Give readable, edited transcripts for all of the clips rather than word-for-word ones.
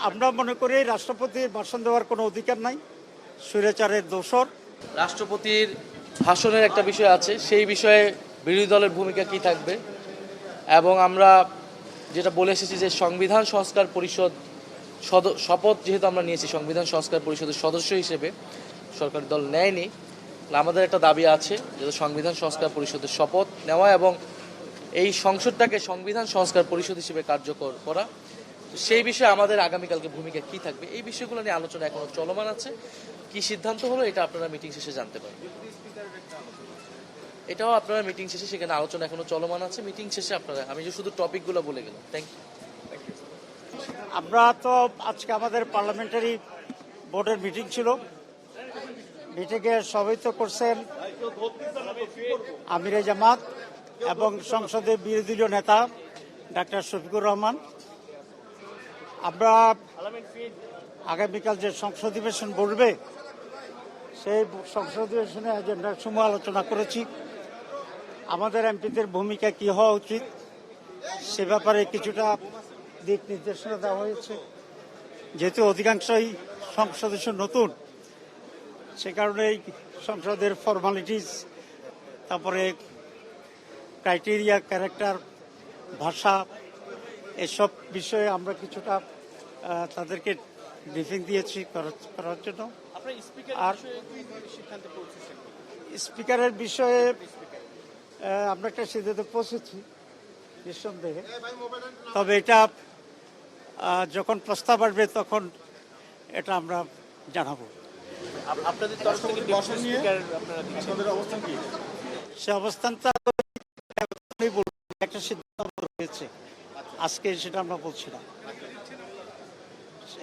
আমরা মনে করি রাষ্ট্রপতির ভাষণ দেওয়ার কোনো অধিকার নাই, স্বৈরাচারের দোসর। রাষ্ট্রপতির ভাষণের একটা বিষয় আছে, সেই বিষয়ে বিরোধী দলের ভূমিকা কি থাকবে, এবং আমরা যেটা বলে এসেছি যে সংবিধান সংস্কার পরিষদ শপথ যেহেতু আমরা নিয়েছি সংবিধান সংস্কার পরিষদের সদস্য হিসেবে, সরকারি দল নেয়নি, আমাদের একটা দাবি আছে যে সংবিধান সংস্কার পরিষদের শপথ নেওয়া এবং এই সংসদটাকে সংবিধান সংস্কার পরিষদ হিসেবে কার্যকর করা। সেই বিষয়ে আমাদের আগামীকালকে ভূমিকা কি থাকবে, এই বিষয়গুলো নিয়ে আলোচনা এখনো চলমান আছে। কি সিদ্ধান্ত হলো এটা আপনারা মিটিং শেষে জানতে পারবেন। এটাও আপনারা মিটিং শেষে, সেখানে আলোচনা এখনো চলমান আছে, মিটিং শেষে আপনারা, আমি যে শুধু টপিকগুলো বলে গেলাম। Thank you. আমরা তো আজকে আমাদের পার্লামেন্টারি বোর্ডের মিটিং ছিল, মিটিংয়ে সভাপতিত্ব করছেন আমিরে জামাত এবং সংসদের বিরোধী দলীয় নেতা ডাক্তার শফিকুর রহমান। আমরা আগামীকাল যে সংসদ অধিবেশন বসবে সেই সংসদ অধিবেশনে এজেন্ডার সময় আলোচনা করেছি। আমাদের এমপিদের ভূমিকা কি হওয়া উচিত সে ব্যাপারে কিছুটা দিক নির্দেশনা দেওয়া হয়েছে। যেহেতু অধিকাংশই সংসদ সদস্য নতুন, সে কারণে সংসদের ফর্মালিটিস, তারপরে ক্রাইটেরিয়া, ক্যারেক্টার, ভাষা, এসব বিষয়ে আমরা কিছুটা তাদেরকে ব্রিফিং দিয়েছি করার জন্য। আর স্পিকারের বিষয়ে আমরা একটা সিদ্ধান্তে পৌঁছেছি নিঃসন্দেহে, তবে এটা যখন প্রস্তাব আসবে তখন এটা আমরা জানাবো। সে অবস্থানটা একটা সিদ্ধান্ত রয়েছে, আজকে সেটা আমরা বলছি না,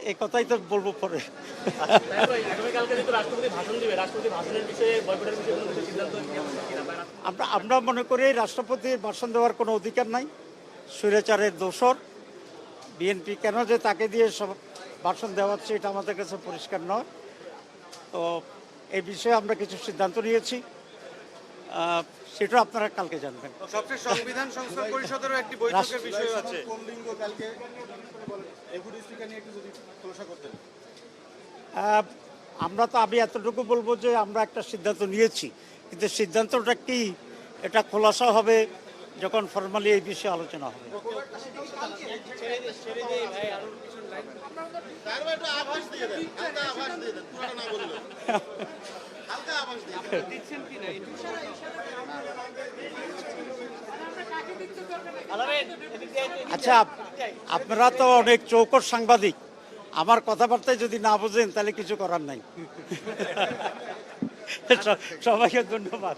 এই কথাই তো বলবো পরে। আমরা মনে করি রাষ্ট্রপতির ভাষণ দেওয়ার কোনো অধিকার নাই, স্বৈরাচারের দোসর। বিএনপি কেন যে তাকে দিয়ে সব ভাষণ দেওয়াচ্ছে এটা আমাদের কাছে পরিষ্কার নয়। তো এই বিষয়ে আমরা কিছু সিদ্ধান্ত নিয়েছি, সেটা আপনারা কালকে জানবেন। সবচেয়ে সংবিধান সংস্কার পরিষদেরও একটি বৈঠকের বিষয় আছে। আমি এতটুকু বলবো যে আমরা একটা সিদ্ধান্ত নিয়েছি, কিন্তু সিদ্ধান্তটা কি এটা খোলাসা হবে যখন ফর্মালি এই বিষয়ে আলোচনা হবে। আচ্ছা, আপনারা তো অনেক চৌকস সাংবাদিক, আমার কথাবার্তায় যদি না বোঝেন তাহলে কিছু করার নাই। সবাইকে ধন্যবাদ।